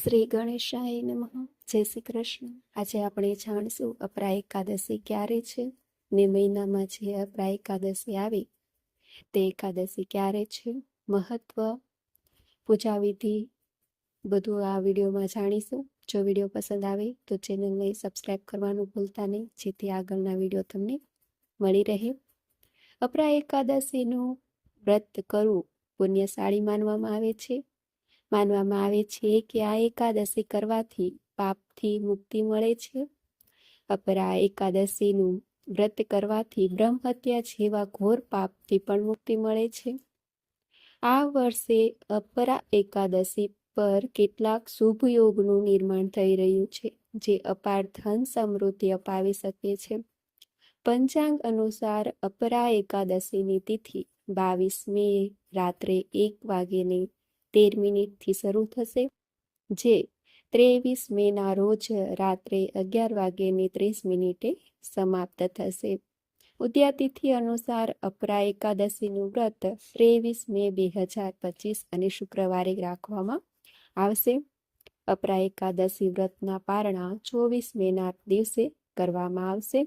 શ્રી ગણેશાય નમઃ. જય શ્રી કૃષ્ણ. આજે આપણે જાણશું અપરા એકાદશી ક્યારે છે ને મહિનામાં જે અપરા એકાદશી આવે તે એકાદશી ક્યારે છે, મહત્વ, પૂજા વિધિ બધું આ વિડીયોમાં જાણીશું. જો વિડીયો પસંદ આવે તો ચેનલને સબસ્ક્રાઈબ કરવાનું ભૂલતા નહીં, જેથી આગળના વિડીયો તમને મળી રહે. અપરા એકાદશીનું વ્રત કરવું પુણ્યશાળી માનવામાં આવે છે. માનવામાં આવે છે કે આ એકાદશી કરવાથી પાપથી મુક્તિ મળે છે. અપરા એકાદશીનું વ્રત કરવાથી બ્રહ્મહત્યા જેવા ઘોર પાપથી પણ મુક્તિ મળે છે. આ વર્ષે અપરા એકાદશી પર કેટલાક શુભ યોગનું નિર્માણ થઈ રહ્યું છે, જે અપાર ધન સમૃદ્ધિ અપાવી શકે છે. પંચાંગ અનુસાર અપરા એકાદશીની તિથિ 22 મે રાત્રે 1:13 શરૂ થશે, જે 23 મેના રોજ રાત્રે 11:30 સમાપ્ત થશે. ઉદ્યાતિથિ અનુસાર અપરા એકાદશીનું વ્રત 23 મે 2025 અને શુક્રવારે રાખવામાં આવશે. અપરા એકાદશી વ્રતના પારણા 24 મેના દિવસે કરવામાં આવશે.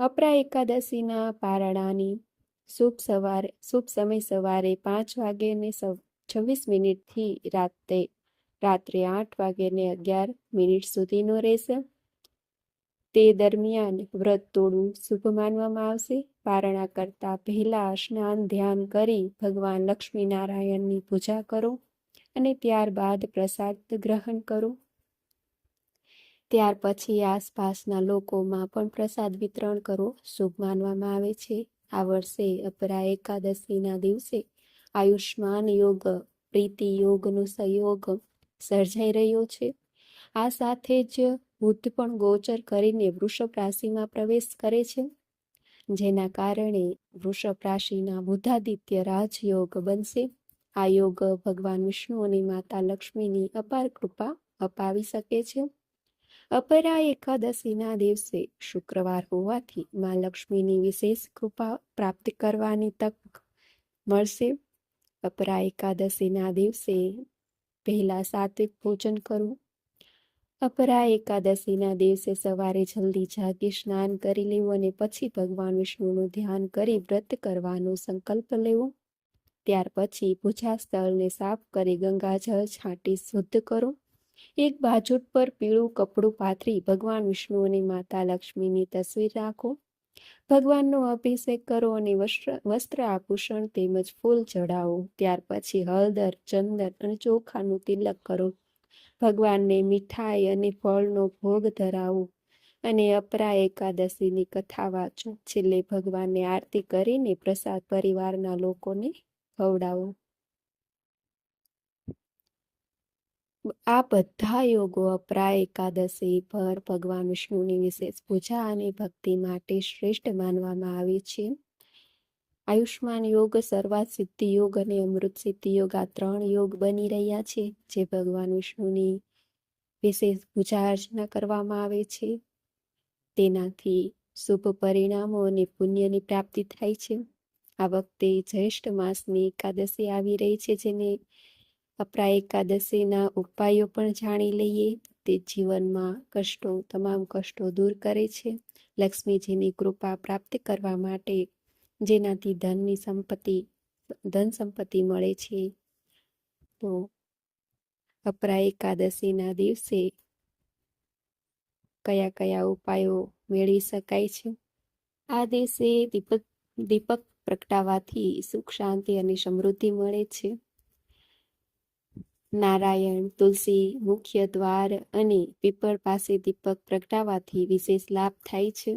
અપરા એકાદશીના પારણાની શુભ સમય સવારે 5:26 થી રાત્રે 8:11 સુધીનો રહેશે. તે દરમિયાન વ્રત તોડવું શુભ માનવામાં આવશે. પારણા કરતા પહેલા સ્નાન ધ્યાન કરી ભગવાન લક્ષ્મીનારાયણની પૂજા કરો અને ત્યારબાદ પ્રસાદ ગ્રહણ કરો. ત્યાર પછી આસપાસના લોકોમાં પણ પ્રસાદ વિતરણ કરો શુભ માનવામાં આવે છે. આ વર્ષે અપરા એકાદશીના દિવસે આયુષ્માન યોગ, પ્રીતિ યોગનો સંયોગ સર્જાઈ રહ્યો છે. આ સાથે જ બુધ પણ ગોચર કરીને વૃષભ રાશિમાં પ્રવેશ કરે છે, જેના કારણે વૃષભ રાશિના બુધાદિત્ય રાજયોગ બનશે. આ યોગ ભગવાન વિષ્ણુ અને માતા લક્ષ્મીની અપાર કૃપા અપાવી શકે છે. અપરા એકાદશીના દિવસે શુક્રવાર હોવાથી મા લક્ષ્મીની વિશેષ કૃપા પ્રાપ્ત કરવાની તક મળશે. અપરા એકાદશીના દિવસે પહેલા સાત્વિક ભોજન કરવું. અપરા એકાદશીના દિવસે સવારે જલ્દી જાગી સ્નાન કરી લેવું અને પછી ભગવાન વિષ્ણુનું ધ્યાન કરી વ્રત કરવાનો સંકલ્પ લેવો. ત્યાર પછી પૂજા સ્થળને સાફ કરી ગંગાજળ છાંટી શુદ્ધ કરો. એક બાજુટ પર પીળું કપડું પાથરી ભગવાન વિષ્ણુ અને માતા લક્ષ્મીની તસવીર રાખો. ભગવાનનો અભિષેક કરો અને વસ્ત્ર આભૂષણ તેમજ ફૂલ ચડાવો. ત્યાર પછી હળદર, ચંદન અને ચોખાનું તિલક કરો. ભગવાનને મીઠાઈ અને ફળનો ભોગ ધરાવો અને અપરા એકાદશીની કથા વાંચો. છેલ્લે ભગવાનને આરતી કરીને પ્રસાદ પરિવારના લોકોને ખવડાવો. આ બધા યોગો અપરા એકાદશી પર ભગવાન વિષ્ણુની વિશેષ પૂજા અને ભક્તિ માટે શ્રેષ્ઠ માનવામાં આવે છે. આયુષ્માન યોગ, સર્વાત સિદ્ધિ યોગ અને અમૃત સિદ્ધિ યોગ, આ 3 યોગ બની રહ્યા છે, જે ભગવાન વિષ્ણુની વિશેષ પૂજા અર્ચના કરવામાં આવે છે. તેનાથી શુભ પરિણામો અને પુણ્યની પ્રાપ્તિ થાય છે. આ વખતે જ્યેષ્ઠ માસની એકાદશી આવી રહી છે, જેને અપરા એકાદશીના ઉપાયો પણ જાણી લઈએ. તે જીવનમાં તમામ કષ્ટો દૂર કરે છે. લક્ષ્મીજીની કૃપા પ્રાપ્ત કરવા માટે, જેનાથી ધન સંપત્તિ મળે છે. તો અપરા એકાદશીના દિવસે કયા કયા ઉપાયો મેળવી શકાય છે? આ દિવસે દીપક પ્રગટાવવાથી સુખ, શાંતિ અને સમૃદ્ધિ મળે છે. નારાયણ, તુલસી, મુખ્ય દ્વાર અને પીપળ પાસે દીપક પ્રગટાવવાથી વિશેષ લાભ થાય છે.